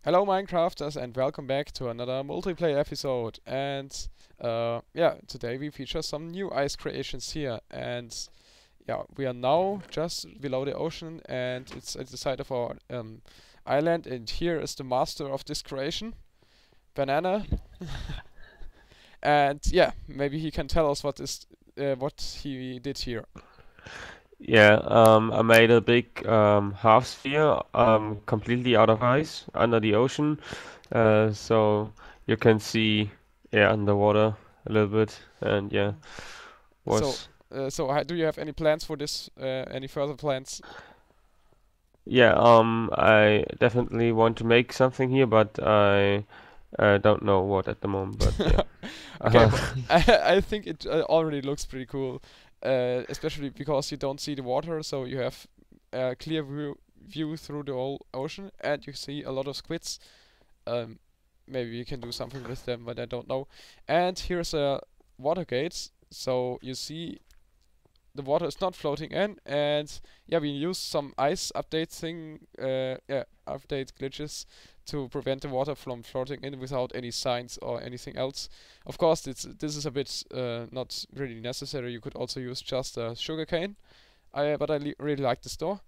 Hello Minecrafters and welcome back to another multiplayer episode. And yeah, today we feature some new ice creations here. And yeah, we are now just below the ocean and it's at the side of our island. And here is the master of this creation, Banana. And yeah, maybe he can tell us what he did here. Yeah, I made a big half sphere completely out of ice under the ocean, so you can see underwater a little bit, and yeah, So, was do you have any plans for this? Any further plans? yeah I definitely want to make something here, but I don't know what at the moment, but yeah. Okay, but I think it already looks pretty cool, especially because you don't see the water, so you have a clear view through the whole ocean, and you see a lot of squids. Um, Maybe you can do something with them, but I don't know. And here's a water gate, so you see the water is not floating in, and yeah, we use some ice update update glitches to prevent the water from floating in without any signs or anything else. Of course, this is a bit not really necessary. You could also use just a sugarcane. But I really like the store.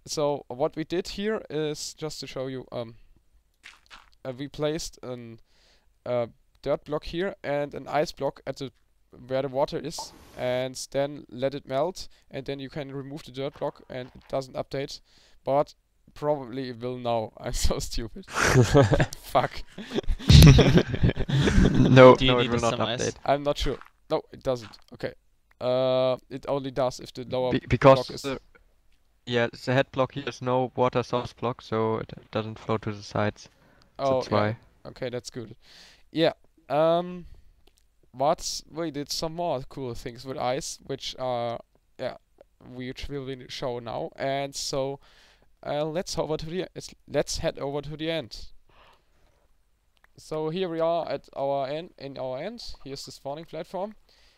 So what we did here is just to show you. We placed an dirt block here and an ice block at the where the water is, and then let it melt, and then you can remove the dirt block and it doesn't update, but probably it will now. I'm so stupid. Fuck. No, Do you no, it need will not some ice? update. I'm not sure. No, it doesn't. Okay. It only does if the lower Because block is. yeah, the head block here is no water source block, so it doesn't flow to the sides. Oh That's yeah. why. Okay, that's good. Yeah. Um. But we did some more cool things with ice, which are yeah, which will be show now. And so let's head over to the end. So here we are at our end. In our end, here's the spawning platform,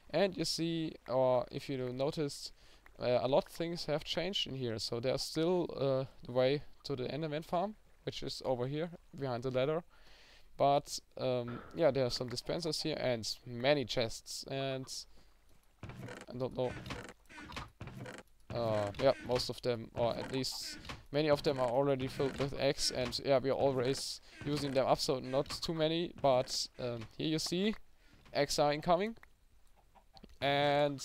and you see, or if you notice, a lot of things have changed in here. So there's still the way to the Enderman farm, which is over here behind the ladder. But yeah, there are some dispensers here and many chests, and I don't know. Yeah, most of them, or at least many of them, are already filled with eggs, and yeah, we are always using them up, so not too many. But here you see, eggs are incoming, and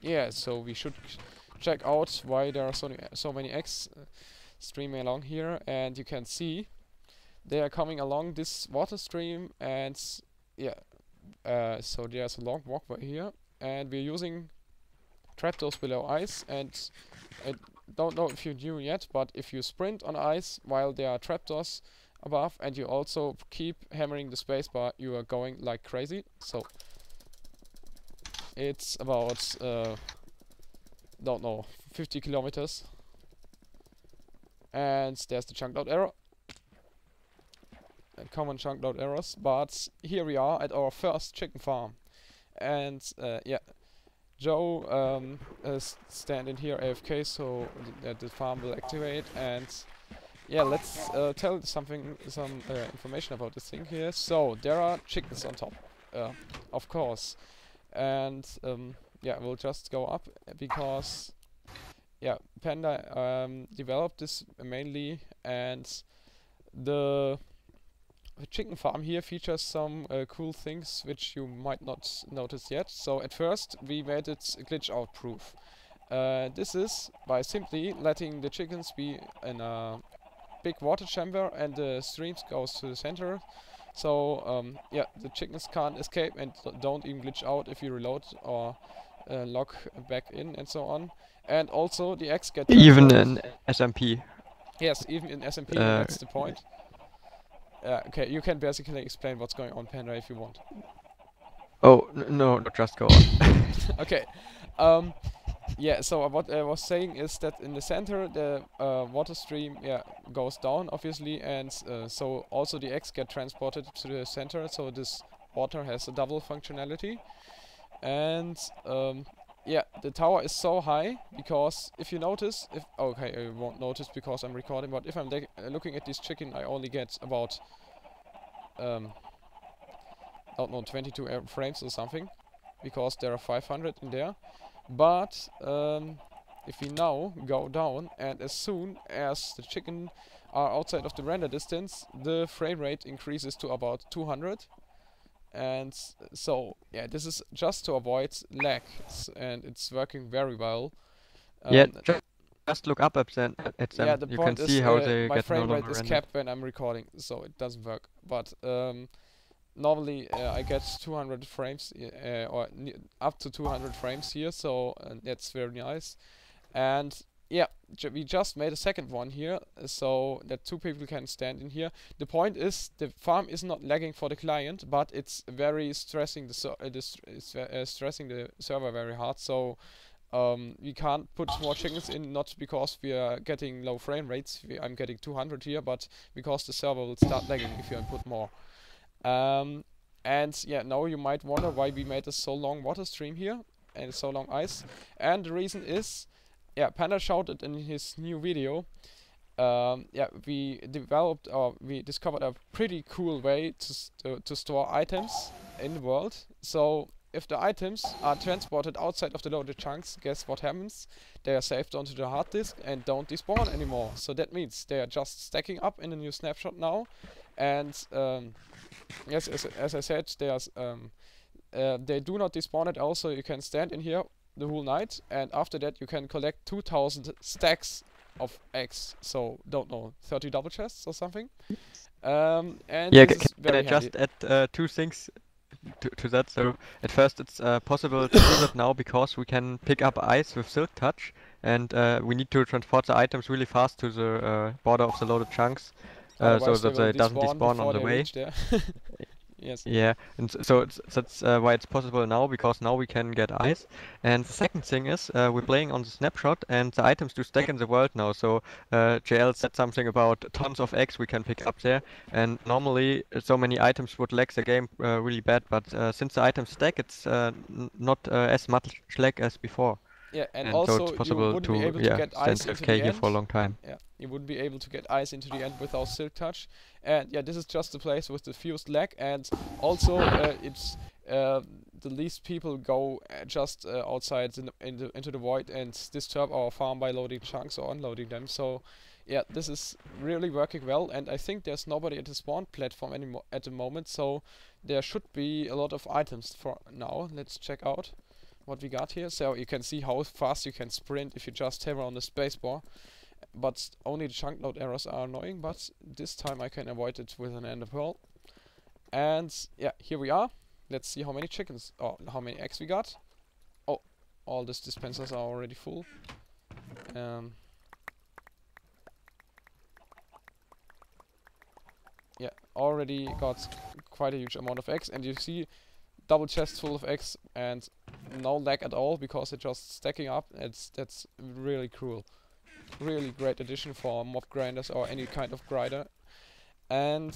yeah, so we should check out why there are so many eggs streaming along here, and you can see they are coming along this water stream, and yeah, so there's a long walkway here, and we're using trapdoors below ice, and I don't know if you knew yet, but if you sprint on ice while there are trapdoors above, and you also keep hammering the spacebar, you are going like crazy. So it's about don't know, 50 kilometers, and there's the chunked out error. Common chunked out errors, but here we are at our first chicken farm, and yeah, Joe is standing here AFK, so the farm will activate. And yeah, let's tell some information about this thing here. So there are chickens on top, of course, and yeah, we'll just go up because yeah, Panda developed this mainly, and the chicken farm here features some cool things which you might not notice yet. So at first we made it glitch out proof. This is by simply letting the chickens be in a big water chamber, and the streams goes to the center. So yeah, the chickens can't escape and don't even glitch out if you reload or log back in and so on. And also the eggs get Even transported. in SMP. Yes, even in SMP, and that's the point. Okay, you can basically explain what's going on, Panda, if you want. Oh no, just go on. Okay. Yeah, so what I was saying is that in the center the water stream goes down obviously, and so also the eggs get transported to the center, so this water has a double functionality. And yeah, the tower is so high because if you notice, if okay, you won't notice because I'm recording, but if I'm looking at this chicken, I only get about I don't know 22 frames or something because there are 500 in there. But if we now go down and as soon as the chicken are outside of the render distance, the frame rate increases to about 200. And so yeah, this is just to avoid lag, and it's working very well. Yeah, Um, just look up at them. yeah, the You can point is see how they my get no frame rate longer is rendered. capped when I'm recording, so it doesn't work. But normally I get 200 frames or up to 200 frames here, so that's very nice. And yeah, we just made a second one here, so that two people can stand in here. The point is, the farm is not lagging for the client, but it's very stressing stressing the server very hard. So we can't put more chickens in, not because we are getting low frame rates. I'm getting 200 here, but because the server will start lagging if you put more. And yeah, now you might wonder why we made a so long water stream here and so long ice. And the reason is, yeah, Panda showed it in his new video. Yeah, we developed or we discovered a pretty cool way to store items in the world. So if the items are transported outside of the loaded chunks, guess what happens? They are saved onto the hard disk and don't despawn anymore. So that means they are just stacking up in the new snapshot now. And yes, as I said, they do not despawn at all, so you can stand in here the whole night, and after that you can collect 2000 stacks of eggs. So, don't know, 30 double chests or something. And Yeah, this is can I very handy. just add two things to that? So at first it's possible to do that now because we can pick up ice with Silk Touch, and we need to transport the items really fast to the border of the loaded chunks, so Otherwise they that will they doesn't despawn despawn on before the they way. reach there. Yes. Yeah, and so that's why it's possible now, because now we can get ice. And the second thing is we're playing on the snapshot, and the items do stack in the world now. So JL said something about tons of eggs we can pick up there, and normally so many items would lag the game really bad. But since the items stack, it's not as much lag as before. Yeah, and And so it's also you possible wouldn't be to, able to yeah, get stand ice into the 12K here for a end. long time. Yeah, you wouldn't be able to get ice into the end without Silk Touch. And yeah, this is just the place with the fused lag, and also it's the least people go just outside into the void and disturb our farm by loading chunks or unloading them. So yeah, this is really working well, and I think there's nobody at the spawn platform anymore at the moment, so there should be a lot of items for now. Let's check out what we got here. So you can see how fast you can sprint if you just hammer on the spacebar. But only the chunk load errors are annoying, but this time I can avoid it with an ender pearl. And yeah, here we are. Let's see how many chickens or how many eggs we got. Oh, all these dispensers are already full. Yeah, already got quite a huge amount of eggs, and you see double chests full of eggs and no lag at all because it's just stacking up. That's really cool. Really great addition for mob grinders or any kind of grinder. And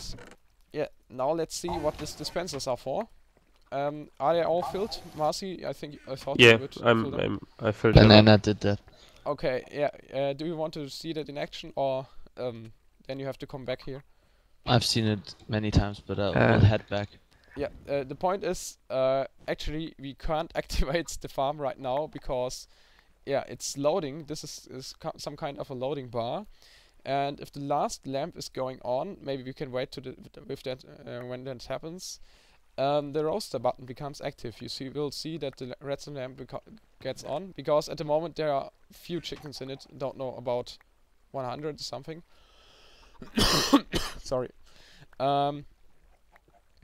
yeah, now let's see what these dispensers are for. Are they all filled, Marcy? I thought Yeah, you would fill them. I filled them up. Banana did that. Okay, yeah. Do you want to see that in action, or then you have to come back here? I've seen it many times, but I'll head back. Yeah, the point is, actually we can't activate the farm right now because, yeah, it's loading. This is some kind of a loading bar, and if the last lamp is going on, maybe we can wait with that when that happens. The roaster button becomes active. We'll see that the redstone lamp gets on, because at the moment there are few chickens in it. Don't know, about 100 something. Sorry.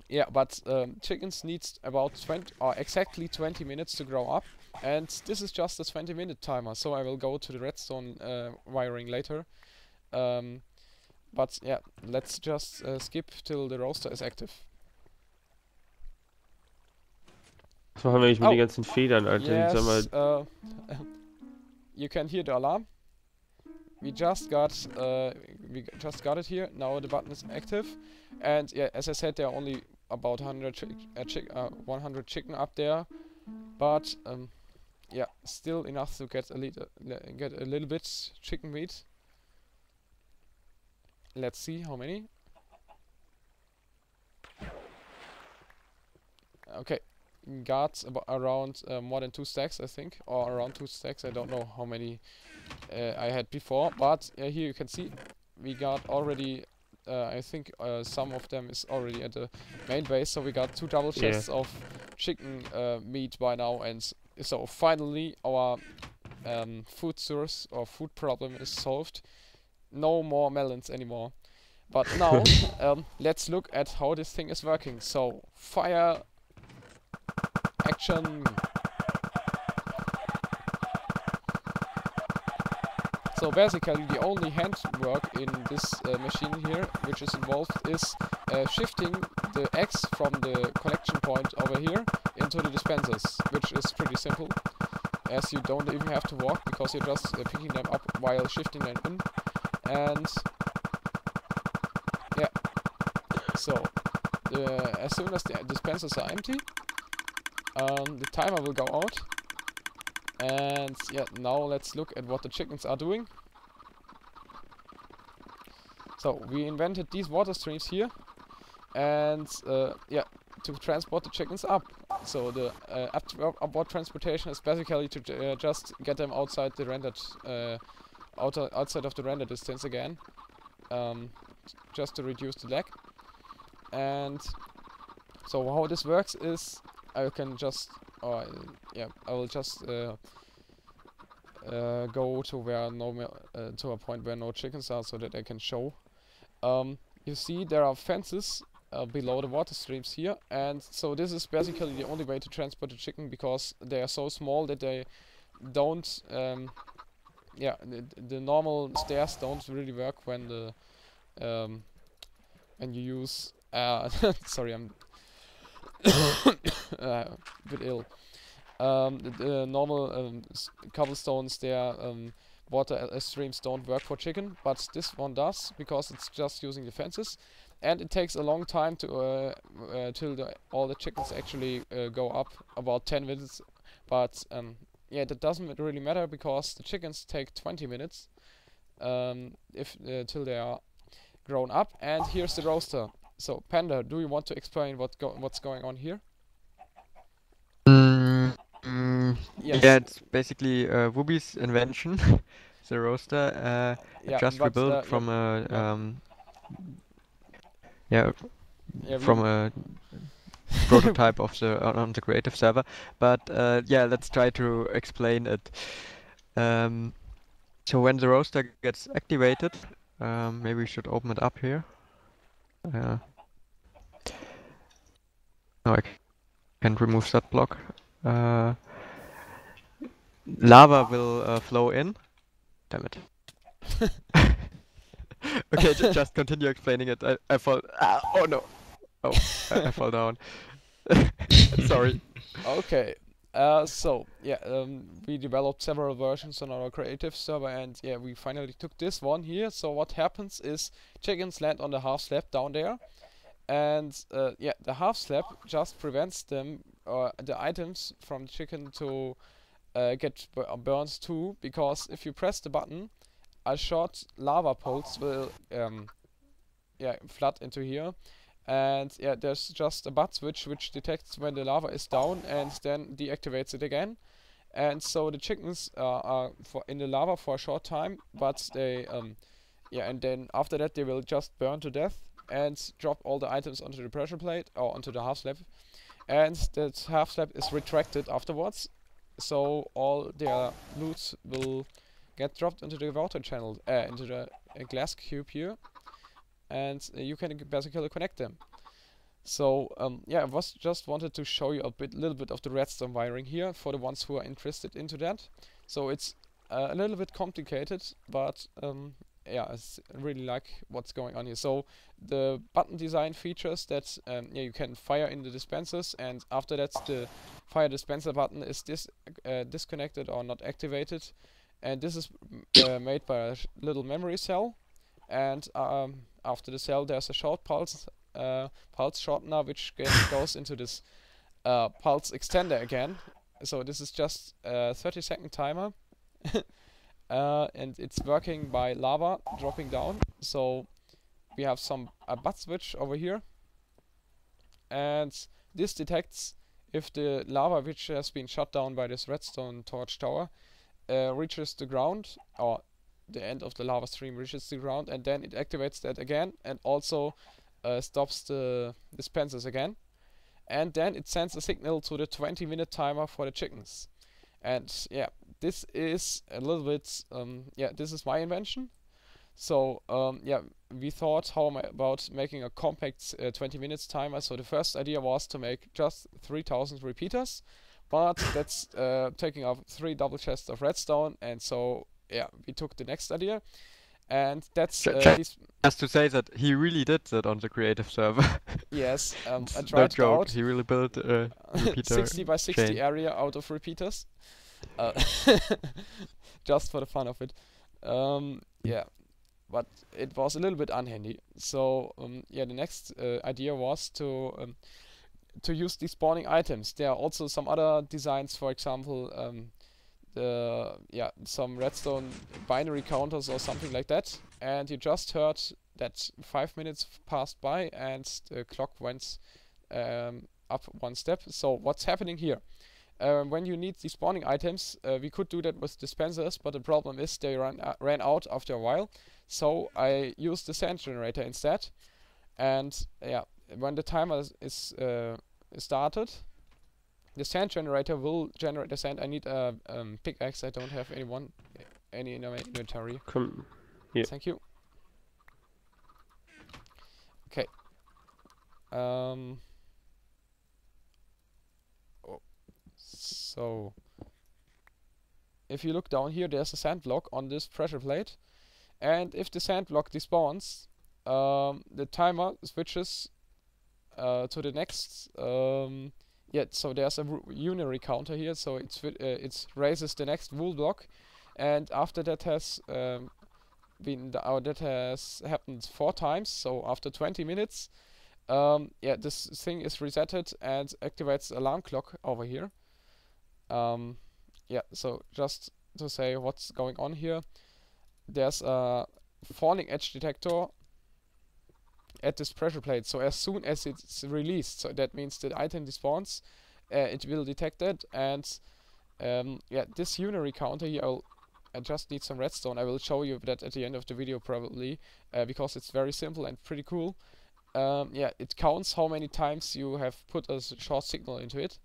Yeah, but chickens need about 20 or exactly 20 minutes to grow up, and this is just a 20-minute timer. So I will go to the redstone wiring later. But yeah, let's just skip till the roaster is active. So haben wir nicht mit den ganzen Federn, Alter. Yes, Sag mal. you can hear the alarm. We just got it here. Now the button is active, and yeah, as I said, there are only about 100 chicken up there, but yeah, still enough to get a little bit chicken meat. Let's see how many. Okay, got around more than 2 stacks, I think, or around 2 stacks. I don't know how many I had before, but here you can see we got already. I think some of them is already at the main base, so we got 2 double chests of chicken meat by now, and so finally our food source or food problem is solved. No more melons anymore. But now let's look at how this thing is working. So fire, action. So basically the only handwork in this machine here which is involved is shifting the eggs from the collection point over here into the dispensers, which is pretty simple, as you don't even have to walk because you're just picking them up while shifting them in. And yeah, so as soon as the dispensers are empty, the timer will go out. And yeah, now let's look at what the chickens are doing. So we invented these water streams here, and yeah, to transport the chickens up. So the upward transportation is basically to just get them outside the rendered outside of the render distance again, just to reduce the lag. And so how this works is I can just yeah, I will just go to where to a point where no chickens are, so that I can show. You see there are fences below the water streams here, and so this is basically the only way to transport the chicken, because they are so small that they don't yeah, the normal stairs don't really work when the when you use sorry, I'm a bit ill. The normal cobblestone stair water streams don't work for chicken, but this one does, because it's just using the fences, and it takes a long time to till all the chickens actually go up, about 10 minutes. But yeah, that doesn't really matter, because the chickens take 20 minutes if till they are grown up. And here's the roaster. So Panda, do you want to explain what's going on here? Yes. Yeah, it's basically wubbis' invention. The roaster Yeah, just but, rebuilt from from a prototype of the on the creative server. But yeah, let's try to explain it. So when the roaster gets activated, maybe we should open it up here. No, I can't remove that block. Lava will flow in. Damn it. Okay, just continue explaining it. I fall. Oh no! Oh, I fall down. Sorry. Okay. So yeah, we developed several versions on our creative server, and yeah, we finally took this one here. So what happens is chickens land on the half slab down there, and yeah, the half slab just prevents them the items from chicken to get burned too, because if you press the button, a short lava pulse will yeah, flood into here. And yeah, there's just a butt switch which detects when the lava is down and then deactivates it again. And so the chickens are in the lava for a short time, but they yeah, and then after that they will just burn to death and drop all the items onto the pressure plate or onto the half slab. And that half slab is retracted afterwards, so all their loot will get dropped into the water channel, into the glass cube here. And you can basically connect them. So yeah, I just wanted to show you little bit of the redstone wiring here for the ones who are interested into that. So it's a little bit complicated, but yeah, I really like what's going on here. So the button design features that yeah, you can fire in the dispensers, and after that the fire dispenser button is disconnected or not activated, and this is made by a little memory cell. And after the cell there's a short pulse shortener which goes into this pulse extender again, so this is just a 30-second timer, and it's working by lava dropping down. So we have a butt switch over here, and this detects if the lava which has been shut down by this redstone torch tower reaches the ground, or the end of the lava stream reaches the ground, and then it activates that again, and also stops the dispensers again, and then it sends a signal to the 20-minute timer for the chickens. And yeah, this is a little bit this is my invention. So yeah, we thought about making a compact 20 minutes timer. So the first idea was to make just 3000 repeaters, but that's taking up 3 double chests of redstone, and so yeah, we took the next idea, and that's just to say that he really did that on the creative server. Yes, I No tried it joke, out. he really built a repeater 60 by 60 chain. area out of repeaters, just for the fun of it. Yeah, but it was a little bit unhandy. So yeah, the next idea was to use despawning items. There are also some other designs, for example, some redstone binary counters or something like that. And you just heard that 5 minutes passed by and the clock went up 1 step. So what's happening here? When you need despawning items, we could do that with dispensers, but the problem is they ran out after a while. So I used the sand generator instead. And yeah, when the timer is started, the sand generator will generate the sand. I need a pickaxe. I don't have any in my inventory. Come here. Thank you. Okay. So if you look down here, there's a sand block on this pressure plate, and if the sand block despawns, the timer switches to the next. So there's a unary counter here, so it raises the next wool block, and after that has that has happened 4 times. So after 20 minutes, this thing is resetted and activates the alarm clock over here. So just to say what's going on here, there's a falling edge detector at this pressure plate. So as soon as it's released, so that means the item despawns, it will detect it. And this unary counter here, I just need some redstone. I will show you that at the end of the video probably, because it's very simple and pretty cool. It counts how many times you have put a short signal into it,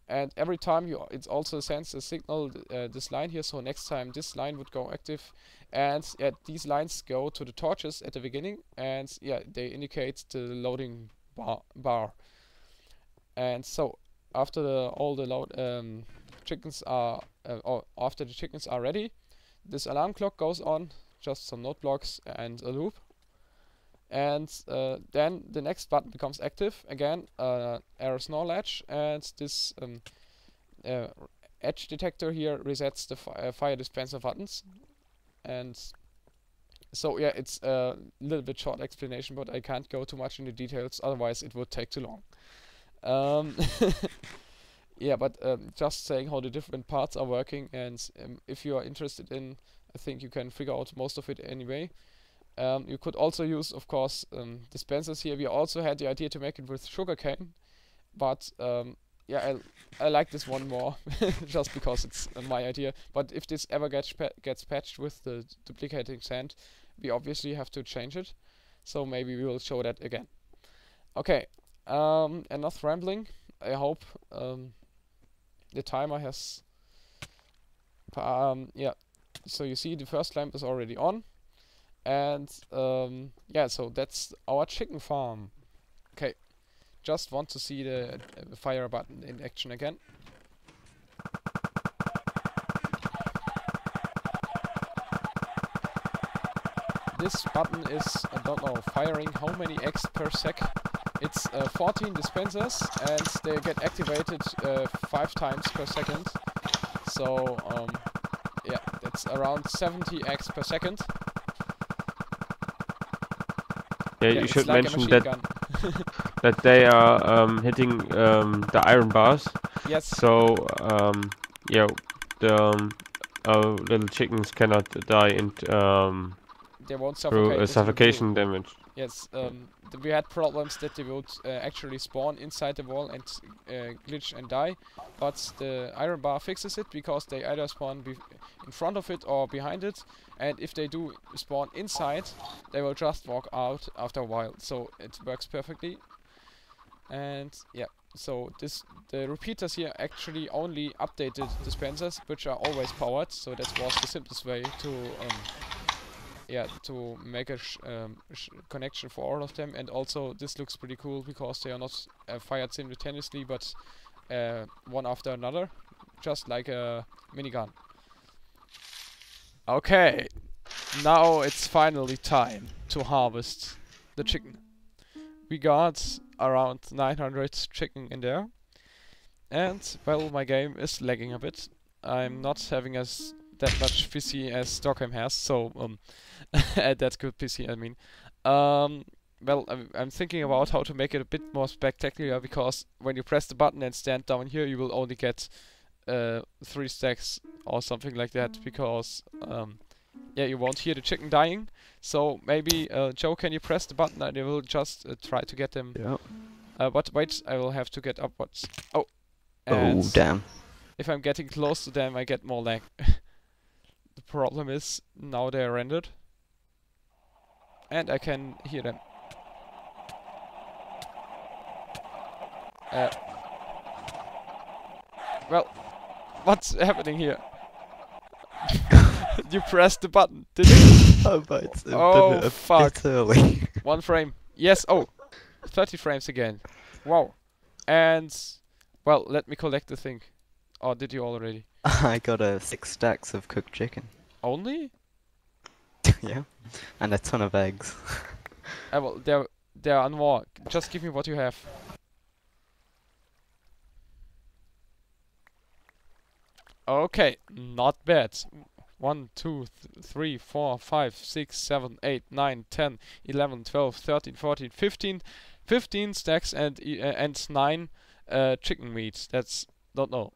and every time it also sends a signal, this line here. So next time this line would go active, and these lines go to the torches at the beginning, and they indicate the loading bar. And so after all the chickens are after the chickens are ready, this alarm clock goes on, just some note blocks and a loop. And then the next button becomes active again, error snore latch, and this edge detector here resets the fire dispenser buttons. And so yeah, it's a little bit short explanation, but I can't go too much into details, otherwise it would take too long. But just saying how the different parts are working, and if you are interested in, I think you can figure out most of it anyway. You could also use, of course, dispensers here. We also had the idea to make it with sugarcane, but I like this one more, just because it's my idea. But if this ever gets patched with the duplicating sand, we obviously have to change it. So maybe we will show that again. Okay, enough rambling. I hope the timer has... so you see the first lamp is already on. And so that's our chicken farm. Okay, just want to see the fire button in action again. This button is, I don't know, firing how many eggs per sec. It's 14 dispensers, and they get activated 5 times per second. So that's around 70 eggs per second. Yeah, you should like mention that. gun. that they are hitting the iron bars. Yes. So yeah, the little chickens cannot die in They won't through suffocate. suffocation damage. Yes. We had problems that they would actually spawn inside the wall and glitch and die, but the iron bar fixes it because they either spawn in front of it or behind it, and if they do spawn inside, they will just walk out after a while. So it works perfectly. And yeah, so the repeaters here actually only updated dispensers, which are always powered. So that was the simplest way to to make a connection for all of them. And also this looks pretty cool because they are not fired simultaneously, but one after another, just like a minigun. Okay, now it's finally time to harvest the chicken. We got around 900 chicken in there, and well, my game is lagging a bit. I'm not having that much PC as Stockholm has, so that's good PC, I mean. Well, I'm thinking about how to make it a bit more spectacular, because when you press the button and stand down here, you will only get 3 stacks or something like that, because yeah, you won't hear the chicken dying. So maybe Joe, can you press the button and I will just try to get them. Yeah. But wait, I will have to get upwards. Oh. Oh, damn. If I'm getting close to them, I get more lag. The problem is now they are rendered, and I can hear them. Well, what's happening here? You pressed the button, did you? Oh, but it's oh, fuck. bit early. 1 frame. Yes, oh. 30 frames again. Wow. And, well, let me collect the thing. Or did you already? I got 6 stacks of cooked chicken. Only? Yeah. And a ton of eggs. Well, there are more. Just give me what you have. Okay, not bad. 1, 2, 3, 4, 5, 6, 7, 8, 9, 10, 11, 12, 13, 14, 15 stacks and 9 chicken meat. That's, don't know,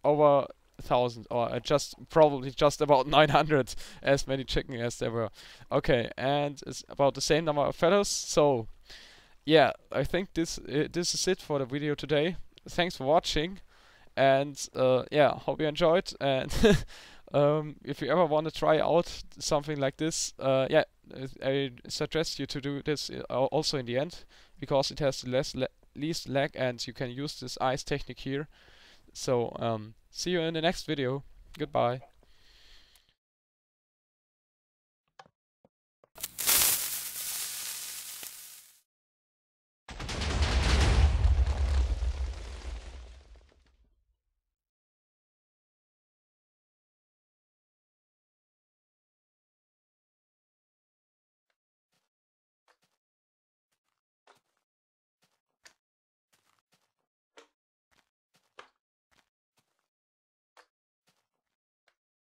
over 1,000, or probably just about 900, as many chicken as there were. Okay, and it's about the same number of feathers. So yeah, I think this is it for the video today. Thanks for watching, and yeah, hope you enjoyed. And if you ever want to try out something like this, yeah, I suggest you to do this also in the end, because it has least lag, and you can use this ice technique here. So see you in the next video. Goodbye.